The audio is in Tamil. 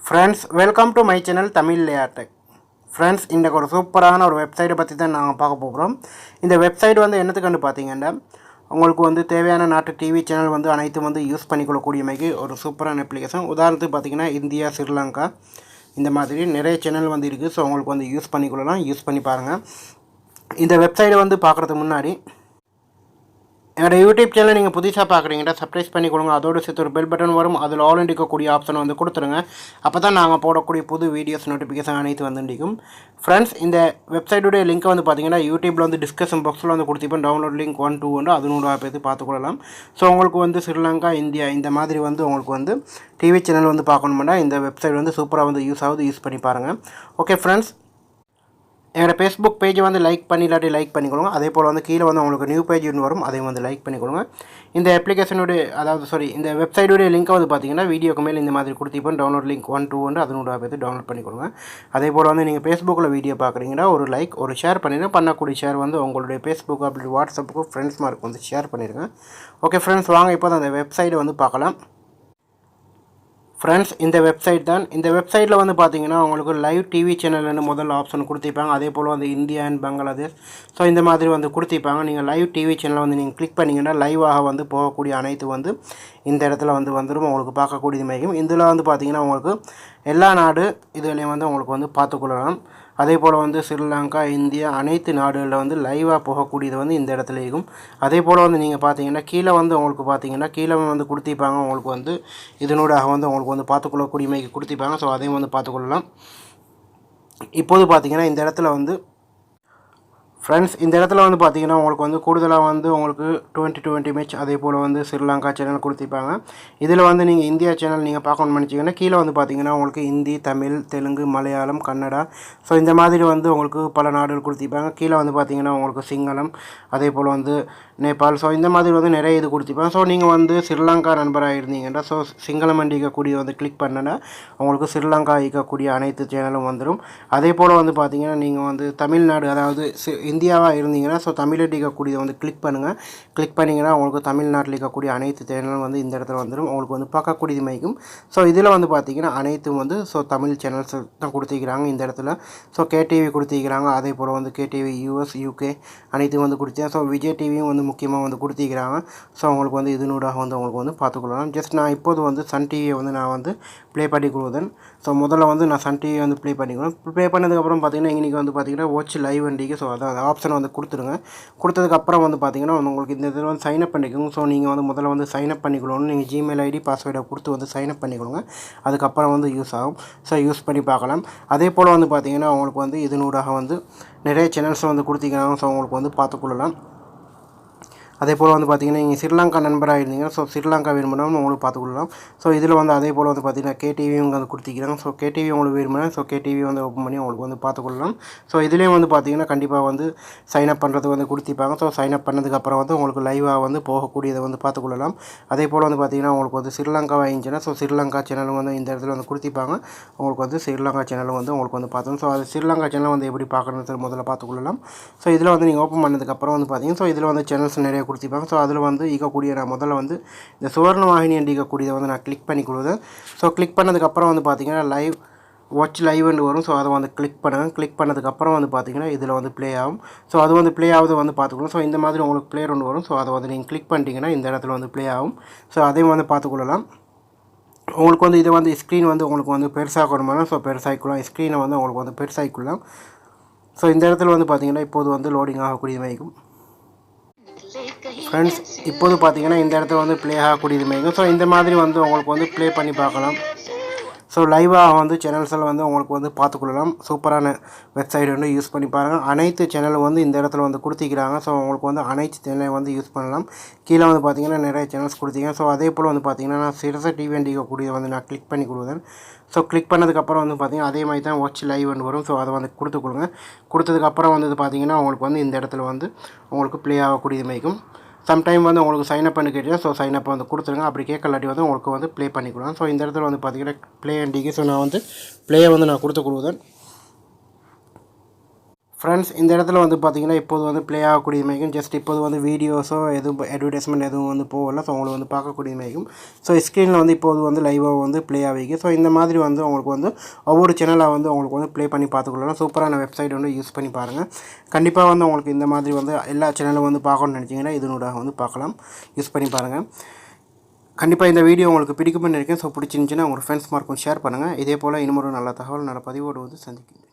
Friends welcome to my channel Tamil லேட்டெக். ஃப்ரெண்ட்ஸ் இன்றைக்கு ஒரு சூப்பரான ஒரு வெப்சைட்டை பற்றி தான் நாங்கள் பார்க்க போகிறோம். இந்த வெப்சைட் வந்து என்னத்துக்குன்னு பார்த்தீங்கன்னா உங்களுக்கு வந்து தேவையான நாட்டு டிவி சேனல் வந்து அனைத்தும் வந்து யூஸ் பண்ணிக்கொள்ளக்கூடியமைக்கு ஒரு சூப்பரான அப்ளிகேஷன். உதாரணத்துக்கு பார்த்தீங்கன்னா இந்தியா, ஸ்ரீலங்கா இந்த மாதிரி நிறைய சேனல் வந்து இருக்குது. ஸோ உங்களுக்கு வந்து யூஸ் பண்ணிக்கொள்ளலாம், யூஸ் பண்ணி பாருங்கள். இந்த வெப்சைட்டை வந்து பார்க்குறதுக்கு முன்னாடி என்னோட யூடியூப் சேனல் நீங்கள் புதுசாக பார்க்குறீங்கன்னா சப்ஸ்கிரைப் பண்ணி கொடுங்க. அதோடு சேர்த்து ஒரு பெல் பட்டன் வரும், அதில் ஆல் இருக்கக்கூடிய ஆப்ஷன் வந்து கொடுத்துருங்க. அப்போ தான் நாங்கள் போடக்கூடிய புது வீடியோஸ் நோட்டிஃபிகேஷன் அனைத்து வந்து இண்டிக்கும். ஃப்ரெண்ட்ஸ் இந்த வெப்சைட்டுடைய லிங்க்கை வந்து பார்த்தீங்கன்னா யூடியூப்பில் வந்து டிஸ்கஷன் பாக்ஸில் வந்து கொடுத்திப்போம். டவுன்லோட் லிங்க் 1, 2 வந்து அது 100 பேர் பார்த்துக்கொள்ளலாம். ஸோ உங்களுக்கு வந்து ஸ்ரீலங்கா, இந்தியா இந்த மாதிரி வந்து உங்களுக்கு வந்து டிவி சேனல் வந்து பார்க்கணுமெண்டா இந்த வெப்சைட் வந்து சூப்பராக வந்து யூஸ் பண்ணி பாருங்கள். ஓகே ஃப்ரெண்ட்ஸ், என்னோட ஃபேஸ்புக் பேஜை வந்து லைக் பண்ணிலாட்டி லைக் பண்ணிக்கொள்ளுங்க. அதே போல் வந்து கீழே வந்து உங்களுக்கு நியூ பேஜ் ஒன்று வரும், அதையும் வந்து லைக் பண்ணிக்கொள்ளுங்க. இந்த அப்ளிகேஷனுடைய இந்த வெப்சைட்டுடைய லிங்க்கை வந்து பார்த்தீங்கன்னா வீடியோக்கு மேலே இந்த மாதிரி கொடுத்திப்போம். டவுன்லோட் லிங்க் 1, 2 வந்து அது 100 பேர் டவுன்லோட் பண்ணிக்கொள்ளுங்க. அதே போல் வந்து நீங்கள் ஃபேஸ்புக்கில் வீடியோ பார்க்குறீங்கன்னா ஒரு லைக், ஒரு ஷேர் பண்ணிடுங்க. பண்ணக்கூடிய ஷேர் வந்து உங்களுடைய ஃபேஸ்புக் அப்படி வாட்ஸ்அப்புக்கு ஃப்ரெண்ட்ஸ் மார்க் வந்து ஷேர் பண்ணிடுங்க. ஓகே ஃப்ரெண்ட்ஸ், வாங்க இப்போ அந்த வெப்சைட்டை வந்து பார்க்கலாம். ஃப்ரெண்ட்ஸ் இந்த வெப்சைட் தான். இந்த வெப்சைட்டில் வந்து பார்த்தீங்கன்னா உங்களுக்கு லைவ் டிவி சேனல்னு முதல் ஆப்ஷன் கொடுத்திருப்பாங்க. அதே போல் வந்து இந்தியா அண்ட் பங்களாதேஷ் ஸோ இந்த மாதிரி வந்து கொடுத்திருப்பாங்க. நீங்கள் லைவ் டிவி சேனலை வந்து நீங்கள் கிளிக் பண்ணிங்கன்னா லைவாக வந்து போகக்கூடிய அனைத்து வந்து இந்த இடத்துல வந்து வந்துடும். உங்களுக்கு பார்க்கக்கூடிய மையம் இதில் வந்து பார்த்தீங்கன்னா உங்களுக்கு எல்லா நாடு இதுலேயும் வந்து உங்களுக்கு வந்து பார்த்துக்கொள்ளலாம். அதே போல் வந்து ஸ்ரீலங்கா, இந்தியா அனைத்து நாடுகளில் வந்து லைவாக போகக்கூடியது வந்து இந்த இடத்துல இருக்கும். அதே போல் வந்து நீங்கள் பார்த்தீங்கன்னா கீழே வந்து உங்களுக்கு பார்த்தீங்கன்னா கீழே வந்து கொடுத்திருப்பாங்க. உங்களுக்கு வந்து இதனூடாக வந்து உங்களுக்கு வந்து பார்த்துக்கொள்ளக்கூடியமைக்கு கொடுத்திருப்பாங்க. ஸோ அதையும் வந்து பார்த்துக்கொள்ளலாம். இப்போது பார்த்தீங்கன்னா இந்த இடத்துல வந்து ஃப்ரெண்ட்ஸ் இந்த இடத்துல வந்து பார்த்தீங்கன்னா உங்களுக்கு வந்து கூடுதலாக வந்து உங்களுக்கு 2020 மேட்ச் அதே போல் வந்து ஸ்ரீலங்கா சேனல் கொடுத்திருப்பாங்க. இதில் வந்து நீங்கள் இந்தியா சேனல் நீங்கள் பார்க்கணும்னு நினச்சிங்கன்னா கீழே வந்து பார்த்தீங்கன்னா உங்களுக்கு ஹிந்தி, தமிழ், தெலுங்கு, மலையாளம், கன்னடா ஸோ இந்த மாதிரி வந்து உங்களுக்கு பல நாடுகள் கொடுத்திருப்பாங்க. கீழே வந்து பார்த்தீங்கன்னா உங்களுக்கு சிங்களம், அதே போல் வந்து நேபாள் ஸோ இந்த மாதிரி வந்து நிறைய இது கொடுத்திருப்பாங்க. ஸோ நீங்கள் வந்து ஸ்ரீலங்கா நண்பராக இருந்தீங்கன்னா ஸோ சிங்களம் இருக்கக்கூடிய வந்து கிளிக் பண்ணனா உங்களுக்கு ஸ்ரீலங்கா இருக்கக்கூடிய அனைத்து சேனலும் வந்துடும். அதே போல் வந்து பார்த்தீங்கன்னா நீங்கள் வந்து தமிழ்நாடு அதாவது இந்தியாவாக இருந்தீங்கன்னா ஸோ தமிழ் இருக்கக்கூடியதை வந்து கிளிக் பண்ணுங்கள். கிளிக் பண்ணிங்கன்னா உங்களுக்கு தமிழ்நாட்டில் இருக்கக்கூடிய அனைத்து சேனலும் வந்து இந்த இடத்துல வந்துடும். உங்களுக்கு வந்து பார்க்கக்கூடியது மைக்கும். ஸோ இதில் வந்து பார்த்தீங்கன்னா அனைத்தும் வந்து ஸோ தமிழ் சேனல்ஸ் தான் கொடுத்திருக்கிறாங்க இந்த இடத்துல. ஸோ கேடிவி கொடுத்திருக்கிறாங்க. அதே போல் வந்து கேடிவி யூஎஸ், யூகே அனைத்தும் வந்து கொடுத்தேன். ஸோ விஜய் டிவியும் வந்து முக்கியமாக வந்து கொடுத்திருக்கிறாங்க. ஸோ உங்களுக்கு வந்து இதனூடாக வந்து உங்களுக்கு வந்து பார்த்துக்கொள்ளலாம். ஜஸ்ட் நான் இப்போது வந்து சன் டிவியை வந்து நான் வந்து ப்ளே பண்ணி கொடுத்தேன். ஸோ முதல்ல வந்து நான் சன் டிவியை வந்து ப்ளே பண்ணிக்கணும். ப்ளே பண்ணதுக்கப்புறம் பார்த்தீங்கன்னா இன்றைக்கி வந்து பார்த்தீங்கன்னா வாட்ச் லைவ் வண்டிக்கு ஸோ அதான் ஆப்ஷன் வந்து கொடுத்துருங்க. கொடுத்ததுக்கப்புறம் வந்து பார்த்தீங்கன்னா உங்களுக்கு இந்த இதில் வந்து சைன்அப் பண்ணிக்கோங்க. ஸோ நீங்கள் வந்து முதல்ல வந்து சைன்அப் பண்ணிக்கணும். நீங்கள் ஜிமெயில் ஐடி பாஸ்வேர்டை கொடுத்து வந்து சைன்அப் பண்ணிக்கொடுங்க. அதுக்கப்புறம் வந்து யூஸ் ஆகும். ஸோ யூஸ் பண்ணி பார்க்கலாம். அதே போல் வந்து பார்த்தீங்கன்னா உங்களுக்கு வந்து இதனூடாக வந்து நிறைய சேனல்ஸ் வந்து கொடுத்திருக்காங்க. ஸோ உங்களுக்கு வந்து பார்த்துக்கொள்ளலாம். அதே போல் வந்து பார்த்தீங்கன்னா நீங்கள் ஸ்ரீலங்கா நண்பராக இருந்தீங்கன்னா ஸோ ஸ்ரீலங்கா விரும்பினாலும் உங்களுக்கு பார்த்துக்கொள்ளலாம். ஸோ இதில் வந்து அதே போல் வந்து பார்த்தீங்கன்னா கேடிவியும் வந்து கொடுத்திருக்கிறாங்க. ஸோ கேடிவி உங்களுக்கு விரும்பினா ஸோ கேடிவி வந்து ஓப்பன் பண்ணி உங்களுக்கு வந்து பார்த்துக்கொள்ளலாம். ஸோ இதுலேயும் வந்து பார்த்தீங்கன்னா கண்டிப்பாக வந்து சைன்அப் பண்ணுறது வந்து கொடுத்திருப்பாங்க. ஸோ சைன்அப் பண்ணதுக்கப்புறம் வந்து உங்களுக்கு லைவாக வந்து போகக்கூடியதை வந்து பார்த்துக்கொள்ளலாம். அதே போல் வந்து பார்த்தீங்கன்னா உங்களுக்கு வந்து ஸ்ரீலங்காவாக இருந்துச்சுன்னா ஸோ ஸ்ரீலங்கா சேனலும் வந்து இந்த இடத்துல வந்து கொடுத்திருப்பாங்க. உங்களுக்கு வந்து ஸ்ரீலங்கா சேனலும் வந்து உங்களுக்கு வந்து பார்த்தோம். ஸோ அது ஸ்ரீலங்கா சேனல் வந்து எப்படி பார்க்கணுன்னு முதல்ல பார்த்துக்கொள்ளலாம். ஸோ இதில் வந்து நீங்கள் ஓப்பன் பண்ணதுக்கப்புறம் வந்து பார்த்தீங்கன்னா ஸோ இதில் வந்து சேனல்ஸ் நிறைய கொடுத்திருப்பாங்க. ஸோ அதில் வந்து இருக்கக்கூடிய நான் முதல்ல வந்து இந்த சுவர்ண வாகினி இருக்கக்கூடியதை வந்து நான் கிளிக் பண்ணி கொடுத்தேன். ஸோ கிளிக் பண்ணதுக்கப்புறம் வந்து பார்த்தீங்கன்னா லைவ் வாட்ச் லைவ்னு வரும். ஸோ அதை வந்து கிளிக் பண்ணுங்கள். கிளிக் பண்ணதுக்கப்புறம் வந்து பார்த்தீங்கன்னா இதில் வந்து ப்ளே ஆகும். ஸோ அது வந்து ப்ளே ஆகுது வந்து பார்த்துக்கணும். ஸோ இந்த மாதிரி உங்களுக்கு ப்ளே ஒன்று வரும். ஸோ அதை வந்து நீங்கள் கிளிக் பண்ணிட்டீங்கன்னா இந்த இடத்துல வந்து ப்ளே ஆகும். ஸோ அதையும் வந்து பார்த்துக்கொள்ளலாம். உங்களுக்கு வந்து இதை வந்து ஸ்க்ரீன் வந்து உங்களுக்கு வந்து பெருசாகணுமானா ஸோ பெருசாகிக்கலாம். ஸ்க்ரீனை வந்து உங்களுக்கு வந்து பெருசாகிக்கலாம். ஸோ இந்த இடத்துல வந்து பார்த்தீங்கன்னா இப்போது வந்து லோடிங் ஆகக்கூடிய வைக்கும். ஃப்ரெண்ட்ஸ் இப்போது பார்த்தீங்கன்னா இந்த இடத்துல வந்து ப்ளே ஆகக்கூடியது மேகும். ஸோ இந்த மாதிரி வந்து உங்களுக்கு வந்து ப்ளே பண்ணி பார்க்கலாம். ஸோ லைவாக வந்து சேனல்ஸ் எல்லாம் வந்து உங்களுக்கு வந்து பார்த்துக்கொள்ளலாம். சூப்பரான வெப்சைட் வந்து யூஸ் பண்ணி பாருங்கள். அனைத்து சேனலும் வந்து இந்த இடத்துல வந்து கொடுத்திருக்கிறாங்க. ஸோ உங்களுக்கு வந்து அனைத்து சேனலையும் வந்து யூஸ் பண்ணலாம். கீழே வந்து பார்த்தீங்கன்னா நிறைய சேனல்ஸ் கொடுத்திங்க. ஸோ அதே போல் வந்து பார்த்தீங்கன்னா நான் சிறுச டிவி இருக்கக்கூடிய வந்து நான் கிளிக் பண்ணி கொடுத்தேன். ஸோ கிளிக் பண்ணதுக்கப்புறம் வந்து பார்த்தீங்கன்னா அதே மாதிரி தான் வாட்ச் லைவ் வரும். ஸோ அதை வந்து கொடுங்க. கொடுத்ததுக்கப்புறம் வந்து பார்த்தீங்கன்னா உங்களுக்கு வந்து இந்த இடத்துல வந்து உங்களுக்கு ப்ளே ஆகக்கூடியது மேய்க்கும். சம்டைம் வந்து உங்களுக்கு சைன்அப் பண்ணி கேட்டீங்கன்னா ஸோ சைன்அப் வந்து கொடுத்துருங்க. அப்படி கேட்கலாட்டி வந்து உங்களுக்கு வந்து ப்ளே பண்ணி கொடுங்க. ஸோ இந்த இடத்துல வந்து பார்த்தீங்கன்னா ப்ளே அண்டிக்கு ஸோ நான் வந்து ப்ளேயை வந்து நான் கொடுத்தேன். ஃப்ரெண்ட்ஸ் இந்த இடத்துல வந்து பார்த்தீங்கன்னா இப்போது வந்து ப்ளே ஆகக்கூடிய மேகும் ஜஸ்ட் இப்போது வந்து வீடியோஸோ எதுவும் அட்வர்டைஸ்மெண்ட் எதுவும் வந்து போகல. ஸோ உங்களுக்கு வந்து பார்க்கக்கூடிய மேகும் ஸோ ஸ்க்ரீனில் வந்து இப்போது வந்து லைவாக வந்து ப்ளே ஆகிக்கு. ஸோ இந்த மாதிரி வந்து உங்களுக்கு வந்து ஒவ்வொரு சேனலாக வந்து உங்களுக்கு வந்து ப்ளே பண்ணி பார்த்துக்கொள்ளலாம். சூப்பரான வெப்சைட் வந்து யூஸ் பண்ணி பாருங்கள். கண்டிப்பாக வந்து உங்களுக்கு இந்த மாதிரி வந்து எல்லா சேனலும் வந்து பார்க்கணும்னு நினச்சிங்கன்னா இதனோட வந்து பார்க்கலாம். யூஸ் பண்ணி பாருங்கள். கண்டிப்பாக இந்த வீடியோ உங்களுக்கு பிடிக்கும்னு நினைக்கிறேன். ஸோ பிடிச்சிருந்துச்சின்னா உங்கள் ஃப்ரெண்ட்ஸ் மார்க்கும் ஷேர் பண்ணுங்கள். இதே போல் இன்னும் ஒரு நல்ல தகவல் நல்ல பதிவோடு வந்து சந்திக்கிறேன்.